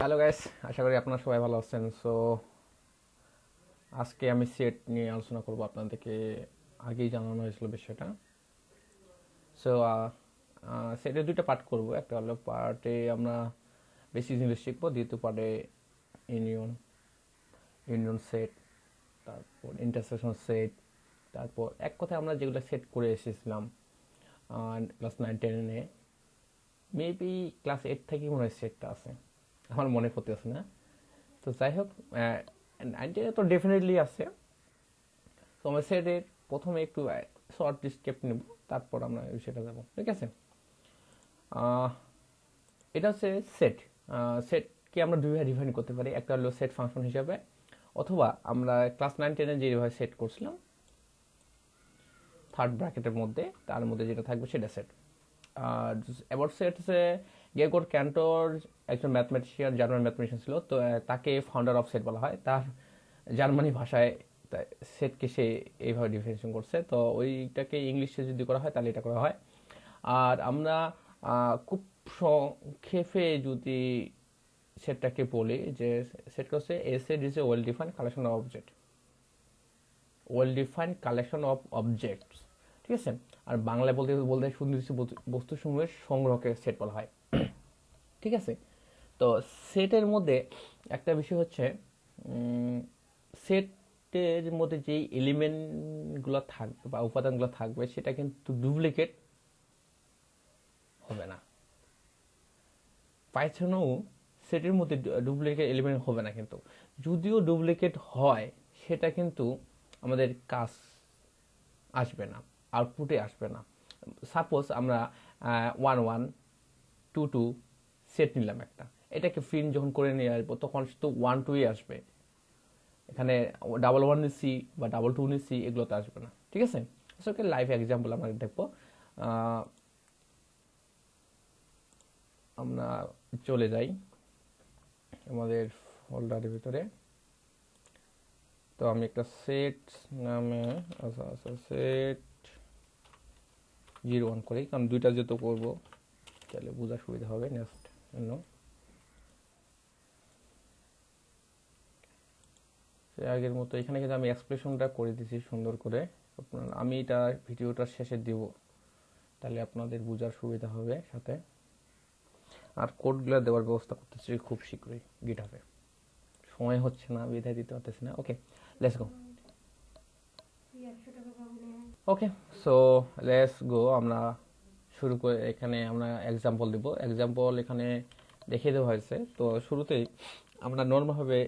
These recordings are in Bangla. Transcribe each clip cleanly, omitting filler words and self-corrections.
হ্যালো গাইস, আশা করি আপনারা সবাই ভালো আছেন। সো আজকে আমি সেট নিয়ে আলোচনা করব। আপনাদেরকে আগেই জানানো হয়েছিল বিষয়টা। সো সেটের দুইটা পার্ট করব। একটা হলো পার্টে আমরা বেসিক জিনিস শিখবো, দ্বিতীয় পার্টে ইউনিয়ন ইউনিয়ন সেট, তারপর ইন্টারসেকশন সেট, তারপর এক কথায় আমরা যেগুলো সেট করে এসেছিলাম ক্লাস 9-10 মেবি ক্লাস 8 থেকেই মনে হয় সেটটা আছে, আমার মনে পড়তেছে না। তো যাই হোক, 9-10 তো ডেফিনেটলি আছে। তো আমরা সেটের প্রথমে একটু শর্ট স্টেপ নেব, তারপর আমরা সেটা যাবো, ঠিক আছে। আহ, এটা হচ্ছে সেট। সেটকে আমরা দুইভাবে ডিফাইন করতে পারি। একটা হলো সেট ফাংশন হিসাবে, অথবা আমরা ক্লাস 9-10 যেভাবে সেট করছিলাম থার্ড ব্র্যাকেটের মধ্যে, তার মধ্যে যেটা থাকবে সেটা সেট। আর অ্যাবাউট সেট হচ্ছে গেগর ক্যান্টর, একজন ম্যাথমেটিশিয়ান, জার্মান ম্যাথমেটিশিয়ান ছিল। তো তাকে ফাউন্ডার অফ সেট বলা হয়। তার জার্মানি ভাষায় সেটকে সে এইভাবে ডিফিনেশন করছে। তো ওইটাকে ইংলিশে যদি করা হয় তাহলে এটা করা হয়। আর আমরা খুব সংক্ষেপে যদি সেটটাকে বলি, যে সেট হচ্ছে a set is a well defined collection of object, well defined collection of objects, ঠিক আছে। আর বাংলায় বলতে বলতে সুনির্দিষ্ট বস্তুসমূহের সংগ্রহকে সেট বলা হয়, ঠিক আছে। তো সেটের মধ্যে একটা বিষয় হচ্ছে, সেটের মধ্যে যেই এলিমেন্টগুলো থাকবে বা উপাদানগুলো থাকবে সেটা কিন্তু ডুপ্লিকেট হবে না। পাইথনেও সেটের মধ্যে ডুপ্লিকেট এলিমেন্ট হবে না, কিন্তু যদিও ডুপ্লিকেট হয় সেটা কিন্তু আমাদের কাজ আসবে না, আউটপুটে আসবে না। সাপোজ আমরা 1122 সেট নিলাম একটা, এটাকে প্রিন্ট যখন করে নিয়ে আসবো তখন তো 1-2 আসবে। এখানে 11 নিচ্ছি বা 22 নিচ্ছি, এগুলোতে আসবে না, ঠিক আছে। ওকে, লাইভ এক্সাম্পল আমরা দেখবো। আহ, আমরা চলে যাই আমাদের ফোল্ডারের ভিতরে। তো আমি একটা সেট নামে, আচ্ছা আচ্ছা, সেট 01 করি, কারণ দুইটা যেহেতু করবো তাহলে বোঝা সুবিধা হবে নেক্সট জন্য। আগের মতো এখানে কিন্তু আমি এক্সপ্রেশনটা করে দিছি সুন্দর করে। আমি এটা ভিডিওটার শেষে দিব, তাহলে আপনাদের বোঝার সুবিধা হবে সাথে। আর কোডগুলো দেওয়ার ব্যবস্থা করতেছি খুব শীঘ্রই গিটহাবে। সময় হচ্ছে না, বিদায় দিতে পারতেছি না। Okay, let's go. Okay, so let's go. আমরা শুরু করে এখানে আমরা এক্সাম্পল দিব। এক্সাম্পল এখানে দেখিয়ে দেওয়া হয়েছে। তো শুরুতেই আমরা নর্মালভাবে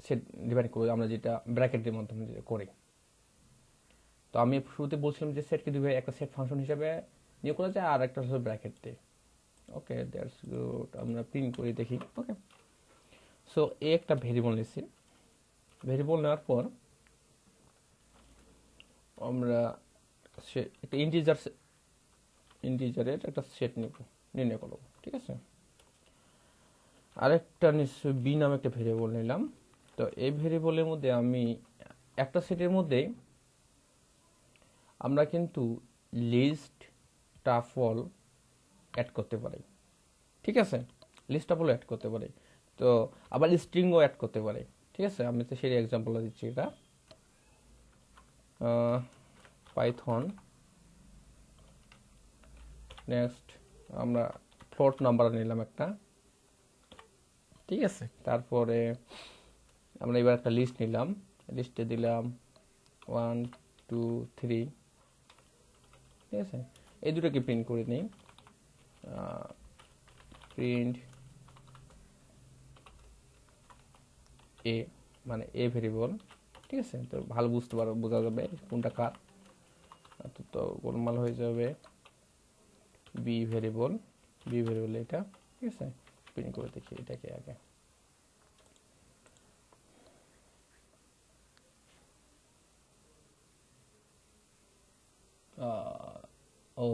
সেট ডিফাইন করি, আমরা যেটা ব্র্যাকেটের মাধ্যমে করি। তো আমি শুরুতে বলছিলাম যে সেটকে দুইভাবে, একটা সেট ফাংশন হিসেবে নিয়ে করা যায়, আর একটা হচ্ছে ব্র্যাকেট দিয়ে। ওকে, দ্যাটস গুড। আমরা প্রিন্ট করে দেখি। ওকে, সো এ একটা ভেরিয়েবল নিচ্ছি। ভেরিয়েবল নেওয়ার পর আমরা একটা ইন্টিজারের একটা সেট নিব, নির্ণয় করব, ঠিক আছে। আরেকটা নিশ্চয় বি নামে একটা ভেরিয়েবল নিলাম। তো এই ভেরিয়েবলের মধ্যে আমি একটা সেটের মধ্যে আমরা কিন্তু লিস্ট, টাফল অ্যাড করতে পারি, ঠিক আছে। লিস্ট টাফল অ্যাড করতে পারি, তো আবার স্ট্রিংও অ্যাড করতে পারি, ঠিক আছে। আমি তো সেই এক্সাম্পল দিচ্ছি। এটা পাইথন, নেক্সট আমরা ফ্লোট নাম্বার নিলাম একটা, ঠিক আছে। তারপরে আমরা এবার একটা লিস্ট নিলাম, লিস্টে দিলাম 1 2 3, ঠিক আছে। এই দুটোকে প্রিন্ট করে নিই। প্রিন্ট এ, মানে এ ভেরিয়েবল, ঠিক আছে। তো ভালো বুঝতে পারো, বোঝা যাবে কোনটা কার, তো গোলমাল হয়ে যাবে। বি ভেরিয়েবল, বি ভেরিয়েবল এটা, ঠিক আছে। প্রিন্ট করে দেখি এটাকে আগে। ও,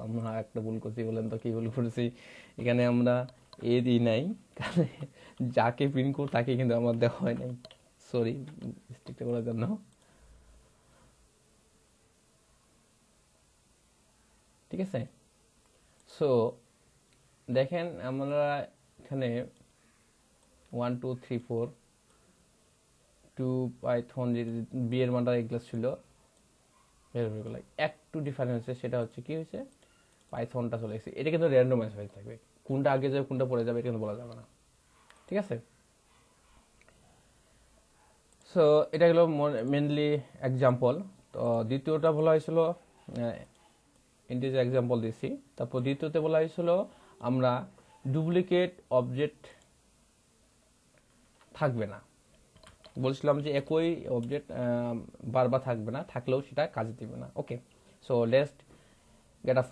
আমরা একটা ভুল করছি। বলেন তো কি ভুল করেছি? এখানে আমরা এ দিই নাই, কারণ যাকে প্রিন্ট করব তাকে কিন্তু আমার দেওয়া হয় নাই। সরি, মিস্টেকটা করার জন্য। ঠিক আছে, সো দেখেন আমরা এখানে 1 2 3 4 টু পাইথন যে বি এর মানটা এগুলো ছিল বের হয়ে গেল। একটু ডিফারেন্স হচ্ছে, সেটা হচ্ছে কি হয়েছে, পাইথনটা চলে এসেছে। এটা কিন্তু র্যান্ডমাইজ হয়ে থাকবে, কোনটা আগে যাবে কোনটা পরে যাবে এটা কিন্তু বলা যাবে না, ঠিক আছে। সো এটা হলো মেনলি এক্সাম্পল। তো দ্বিতীয়টা বলা হয়েছিল ইন্টিজার এক্সাম্পল দিছি। তারপর দ্বিতীয়তে বলা হয়েছিল আমরা ডুপ্লিকেট অবজেক্ট থাকবে না, বলছিলাম যে একই অবজেক্ট বারবার থাকবে না, থাকলেও সেটা কাজে দিবে না। Okay, so let's get up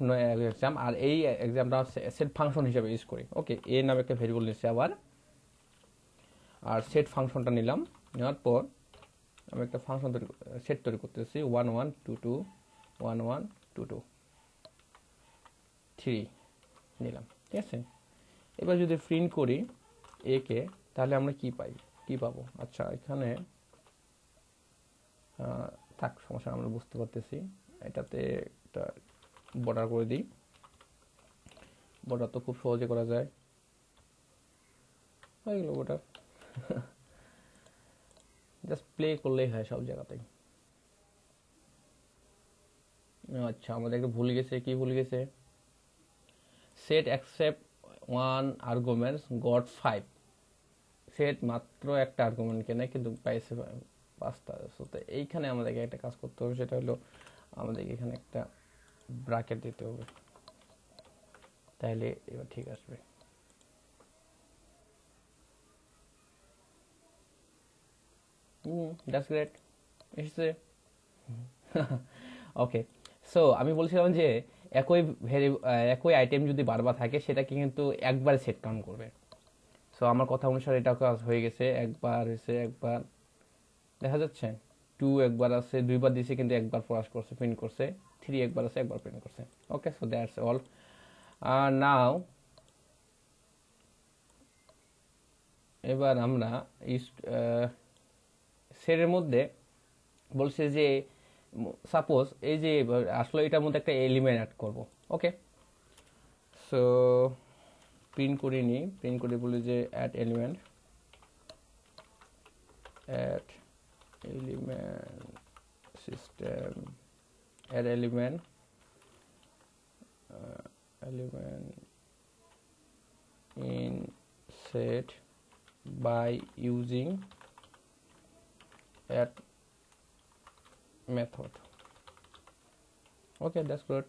exam. আর এই এক্সামটা সেট ফাংশন হিসেবে ইউজ করি। ওকে, এ নামে একটা ভেরিয়েবল নিচ্ছি আবার, আর সেট ফাংশনটা নিলাম। নেওয়ার পর আমি একটা ফাংশন সেট তৈরি করতেছি, 1 1 2 2 1 1 2 2 3 নিলাম, ঠিক আছে। এবার যদি প্রিন্ট করি এ কে, তাহলে আমরা কি পাই, কি পাবো? আচ্ছা, এখানে থাক, সমস্যা আমরা বুঝতে পারতেছি। এটাতে একটা বর্ডার করে দিই, বর্ডার তো খুব সহজে করা যায়, হয়ে গেল বর্ডার। জাস্ট প্লে করলেই হয় সব জায়গাতেই। আচ্ছা, আমাদের একটু ভুল গেছে, কি ভুল গেছে, set accept one arguments goat 5। Set মাত্র একটা আর্গুমেন্টকে নেয় কিন্তু পাইছে 5টা। তো এইখানে আমাদেরকে একটা কাজ করতে হবে, সেটা হলো আমাদেরকে এখানে একটা ব্র্যাকেট দিতে হবে, তাহলে এবার ঠিক আসবে। দ্যাটস গ্রেট, এসেছে। ওকে, সো আমি বলছিলাম যে একই আইটেম যদি বারবার থাকে সেটাকে কিন্তু একবার সেট কাউন্ট করবে। সো আমার কথা অনুসারে এটা কাজ হয়ে গেছে, একবার হয়েছে, একবার দেখা যাচ্ছে 2 একবার আছে, 2বার দিছে কিন্তু একবার প্রকাশ করছে, প্রিন্ট করছে। 3 একবার আছে, একবার প্রিন্ট করছে। ওকে, সো দ্যাটস অল। নাও এবার আমরা সেটের মধ্যে বলছে যে সাপোজ এই যে আসলে এটার মধ্যে একটা এলিমেন্ট অ্যাড করব। ওকে, সো প্রিন্ট করে নিই, প্রিন্ট করে বলি যে add element, add element system, add element element in set by using add method. Okay, that's good.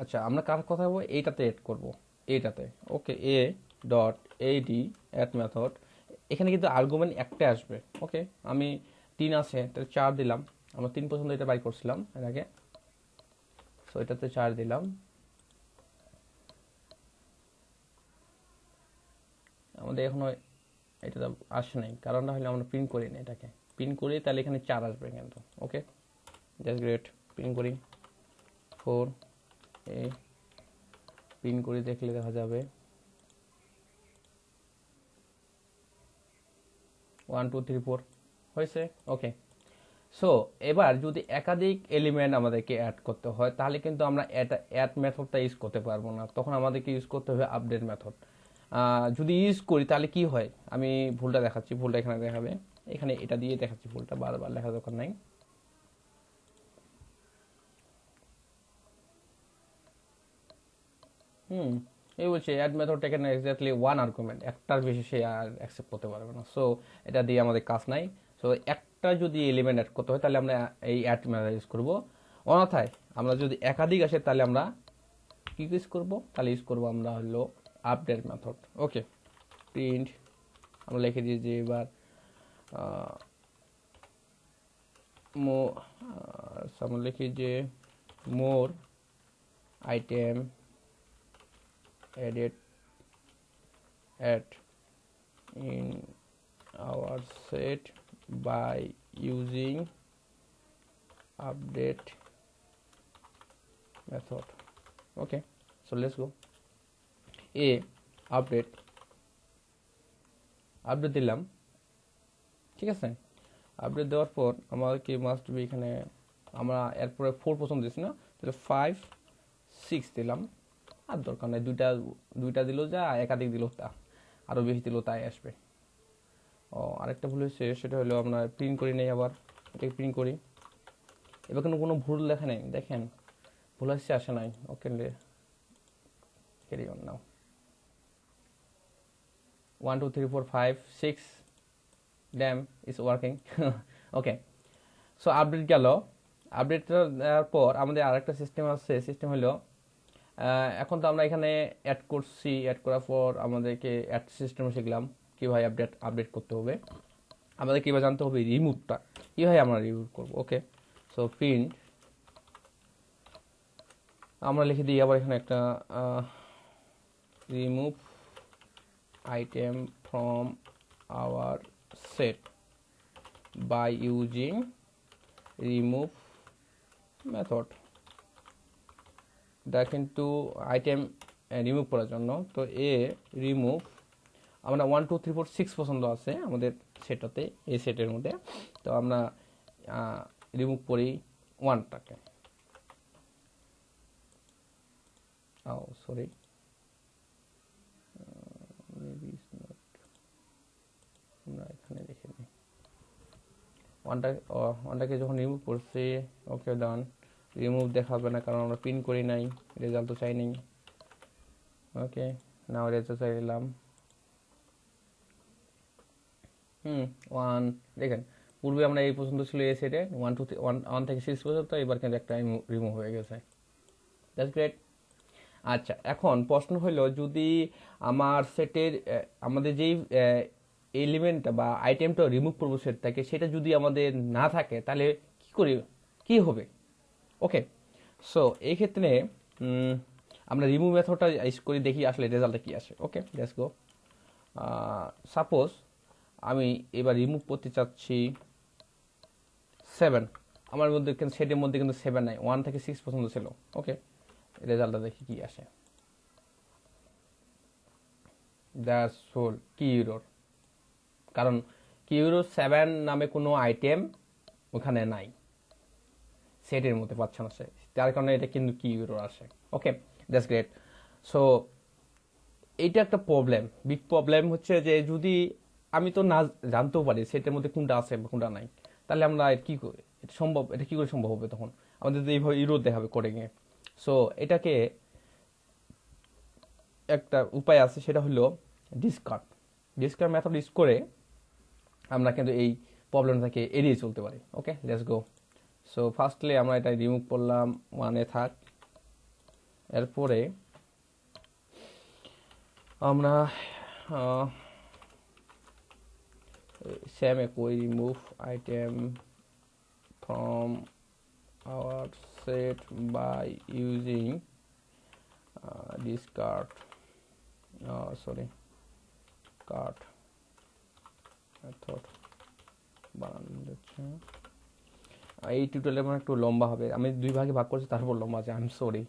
আচ্ছা, আমরা কার কথা বলবো, এইটাতে এড করব, এইটাতে। Okay, a dot AD add method, এখানে কিন্তু আর্গুমেন্ট একটা আসবে। ওকে, আমি 3 আছে তাহলে 4 দিলাম, আমরা 3 পর্যন্ত এটা বাই করছিলাম এর আগে। সো এটাতে 4 দিলাম, আমাদের এখনো এটা আসে নাই, কারণটা হলো আমরা প্রিন্ট করি না, এটাকে প্রিন্ট করি তাহলে এখানে 4 আসবে কিন্তু। ওকে, জাস্ট গ্রেট, প্রিন্ট করি 4 এ, প্রিন্ট করে দেখলে দেখা যাবে 1 2 3 4 হয়েছে। ওকে, সো এবার যদি একাধিক এলিমেন্ট আমাদেরকে অ্যাড করতে হয় তাহলে কিন্তু আমরা অ্যাড মেথডটা ইউজ করতে পারবো না, তখন আমাদেরকে ইউজ করতে হবে আপডেট মেথড। যদি ইউজ করি তাহলে কি হয়, আমি ভুলটা দেখাচ্ছি, ভুলটা এখানে দেখাবে, এখানে এটা দিয়ে দেখাচ্ছি, ভুলটা বারবার লেখা দরকার নাই। এই বলছে add method taken exactly 1 argument, একটার বেশি সে আর অ্যাকসেপ্ট করতে পারবে না। সো এটা দিয়ে আমাদের কাজ নাই। সো একটা যদি এলিমেন্ট অ্যাড করতে হয় তাহলে আমরা এই অ্যাড মেথড ইউজ করবো। অন্যথায় আমরা যদি একাধিক আসে তাহলে আমরা কি ইউজ করবো, তাহলে ইউজ করবো আমরা হলো আপডেট মেথড। ওকে, প্রিন্ট আমরা লিখে দিই যে এবার আমরা লিখি যে মোর item added in our set by using update method. Okay, so let's go. A update দিলাম, ঠিক আছে। আপডেট দেওয়ার পর আমাদেরকে মাস্ট বি, এখানে আমরা এরপরে 4 পছন্দ দিচ্ছি না, তাহলে 5 6 দিলাম, আর দরকার নাই, দুইটা দিলেও যা, একাধিক দিলেও তা। আরও বেশি দিলেও তাই আসবে। আরেকটা ভুল হয়েছে, সেটা হলো আমরা প্রিন্ট করি নেই, আবার এটাকে প্রিন্ট করি। এবার কোনো ভুল লেখা নেই, দেখেন ভুল আসছে, আসে নাই। Okay, carry on now. 1 2 3 4 5 6 damn is working. Okay, so update গেল। আপডেট দেওয়ার পর আমাদের আরেকটা সিস্টেম আছে, সিস্টেম হলো এখন তো আমরা এখানে অ্যাড করছি, অ্যাড করার পর আমাদেরকে অ্যাড সিস্টেম শিখলাম কীভাবে আপডেট করতে হবে। আমাদের কীভাবে জানতে হবে রিমুভটা কীভাবে আমরা রিমুভ করবো। ওকে, সো প্রিন্ট আমরা লিখে দিই আবার এখানে একটা remove item from our set by using remove method. এটা কিন্তু আইটেম রিমুভ করার জন্য। তো রিমুভ আমরা 1 2 3 4 6 পছন্দ আছে আমাদের সেটাতে, এই সেটের মধ্যে। তো আমরা রিমুভ করি 1টাকে। সরি, আমরা এখানে লিখে নিই ওয়ানটাকে যখন রিমুভ করছি। ওকে, ডান। রিমুভ দেখাবে না কারণ আমরা প্রিন্ট করি নাই, রেজাল্ট তো চাই নাই। ওকে, নাও রেজাল্ট চাই দিলাম। 1 দেখেন, পূর্বে আমরা এই পর্যন্ত ছিল এই সেটে 1 2 1 থেকে 6 পর্যন্ত, এবার কিন্তু একটা রিমুভ হয়ে গেছে। That's great. আচ্ছা, এখন প্রশ্ন হলো, যদি আমার সেটের আমাদের যেই এলিমেন্টটা বা আইটেমটা রিমুভ করবো সেট থেকে, সেটা যদি আমাদের না থাকে তাহলে কি হবে। ওকে, সো এই ক্ষেত্রে আমরা রিমুভ মেথডটা ইউজ করি, দেখি আসলে রেজাল্টটা কি আসে। ওকে, লেটস গো। সাপোজ আমি এবার রিমুভ করতে চাচ্ছি 7, আমার মধ্যে কিন্তু সেটের মধ্যে কিন্তু 7 নাই, 1 থেকে 6 পর্যন্ত ছিল। ওকে, রেজাল্টটা দেখি কি আসে। দ্যাটস হোল কি ইউরোর, কারণ কি ইউরো 7 নামে কোনো আইটেম ওখানে নাই, সেটের মধ্যে পাচ্ছে না সে, যার কারণে এটা কিন্তু কি ইউরো আসে। ওকে, দ্যাটস গ্রেট। সো এইটা একটা প্রবলেম, বিগ প্রবলেম হচ্ছে যে যদি আমি তো না জানতেও পারি সেটের মধ্যে কোনটা আছে বা কোনটা নাই, তাহলে আমরা কি করে এটা কি করে সম্ভব হবে? তখন আমাদের তো এইভাবে ইউরো দেখাবে কোডিংয়ে। সো এটাকে একটা উপায় আছে, সেটা হলো ডিসকার্ড মেথড ইউজ করে আমরা কিন্তু এই প্রবলেমটাকে এড়িয়ে চলতে পারি। ওকে, লেটস গো। সো ফার্স্টলি আমরা এটা রিমুভ করলাম, 1-এ থাক। এরপরে আমরা সেম একই remove item from our set by using discard card method বানানো যাচ্ছে। এই টিউটোরিয়াল মানে একটু লম্বা হবে, আমি 2 ভাগে ভাগ করছি, তারপর লম্বা আছে। আই এম সরি,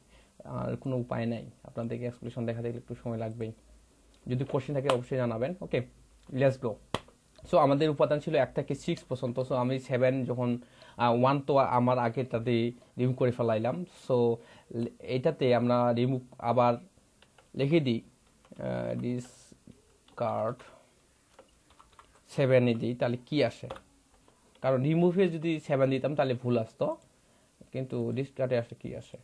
আর কোনো উপায় নাই, আপনাদেরকে এক্সপ্লেনেশন দেখা দেখলে একটু সময় লাগবেই। যদি কোশ্চেন থাকে অবশ্যই জানাবেন। ওকে, লেটস গো। সো আমাদের উপাদান ছিল 1 থেকে 6 পর্যন্ত। সো আমি 7 যখন 1 তো আমার আগেরটাতে রিমুভ করে ফেলাইলাম। সো এটাতে আমরা রিমুভ আবার লিখে দিই, ডিসকার্ড 7-এ দিই, তাহলে কি আসে? কারণ রিমুভে যদি 7 দিতাম তাহলে ভুল আসতো, কিন্তু ডিসকার্ডে আসে কি আসে?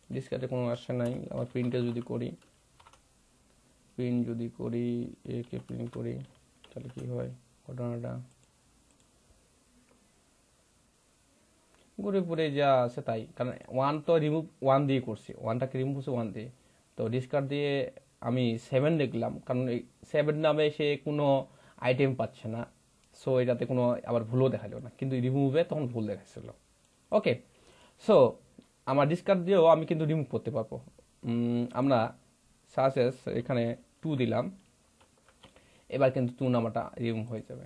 ডিসকার্ডে কোনো আসে নাই। আবার প্রিন্টে যদি করি, একে প্রিন্ট করি, তাহলে কি হয় ঘটনাটা? ঘুরে পুরে যা আছে তাই, কারণ 1 তো রিমুভ 1 দিয়ে করছি, 1টাকে রিমুভ করছি 1 দিয়ে। তো ডিসকার্ড দিয়ে আমি 7 দেখলাম, কারণ এই 7 নামে সে কোনো আইটেম পাচ্ছে না। সো এটাতে কোনো আবার ভুলও দেখালো না, কিন্তু রিমুভে তখন ভুল দেখাচ্ছিল। ওকে, সো আমার ডিসকার্ড দিয়েও আমি কিন্তু রিমুভ করতে পারবো। আমরা সাজেস এখানে 2 দিলাম, এবার কিন্তু 2 নাম্বারটা রিমুভ হয়ে যাবে।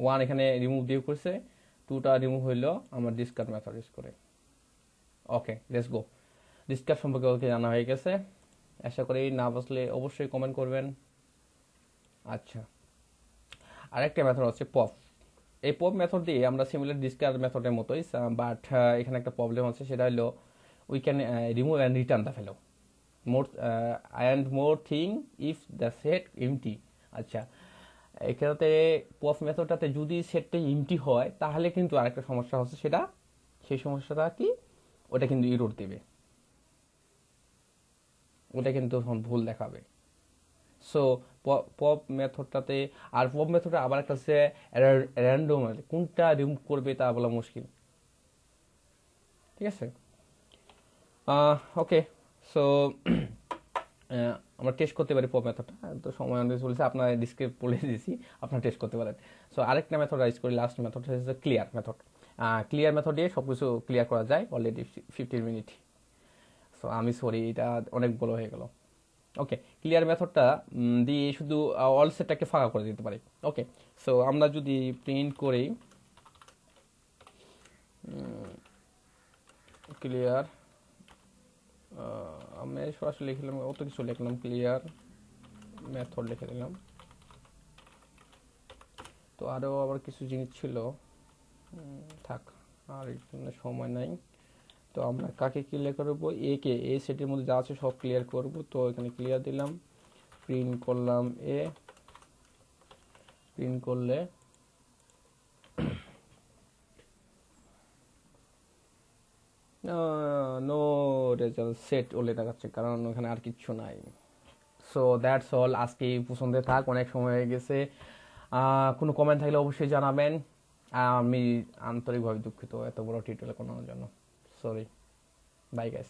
1 এখানে রিমুভ দিয়ে করছে, 2টা রিমুভ হইলো আমার ডিসকার্ড মেথড ইউজ করে। ওকে, লেটস গো। ডিসকার্ড সম্পর্কে ওকে জানা হয়ে গেছে, আশা করি। না বুঝলে অবশ্যই কমেন্ট করবেন। আচ্ছা, আরেকটা মেথড হচ্ছে পপ। এই পপ মেথড দিয়ে আমরা সিমিলার ডিসকার্ড মেথডের মতোই, বাট এখানে একটা প্রবলেম আছে, সেটা হলো we can remove and return the value more and more thing if the set empty. আচ্ছা, এখানে পপ মেথডটাতে যদি সেটটা এমটি হয় তাহলে কিন্তু আরেকটা সমস্যা হচ্ছে, সেটা সেই সমস্যাটা কি, ওটা কিন্তু ইরর দেবে, ওটা কিন্তু তখন ভুল দেখাবে। সো পপ মেথডটাতে, আর পপ মেথডে আবার একটা হচ্ছে র্যান্ডম, কোনটা রিমুভ করবে তা বলা মুশকিল, ঠিক আছে। ওকে, সো আমরা টেস্ট করতে পারি পপ মেথডটা, তো সময় অনুযায়ী চলছে, আপনার ডিসক্রিপ বলে দিয়েছি, আপনারা টেস্ট করতে পারেন। সো আরেকটা মেথড রাইজ করি, লাস্ট মেথড হচ্ছে ক্লিয়ার মেথড। ক্লিয়ার মেথড দিয়ে সব কিছু ক্লিয়ার করা যায় অলরেডি 15 মিনিট। সো আমি সরি, এটা অনেক বড় হয়ে গেল। ওকে, ক্লিয়ার মেথডটা দিয়ে শুধু অল সেটটাকে ফাঁকা করে দিতে পারি। ওকে, সো আমরা যদি প্রিন্ট করি ক্লিয়ার, আমি সরাসরি লিখলাম, অত কিছু লিখলাম, ক্লিয়ার মেথড লিখে দিলাম। তো আরও আবার কিছু জিনিস ছিল, থাক, আর এর জন্য সময় নাই। তো আমরা কাকে ক্লিয়ার করবো, এ কে, এ সেটের মধ্যে যা আছে সব ক্লিয়ার করব। তো এখানে ক্লিয়ার দিলাম, প্রিন্ট করলাম এ, প্রিন্ট করলে নো রেজাল্ট সেট ওলে দেখাচ্ছে, কারণ ওখানে আর কিচ্ছু নাই। সো দ্যাটস অল, আজকে এই পছন্দে থাক, অনেক সময় হয়ে গেছে। কোনো কমেন্ট থাকলে অবশ্যই জানাবেন। আমি আন্তরিকভাবে দুঃখিত এত বড় টিউটোরিয়াল করানোর জন্য, সরি, বাই গাইস।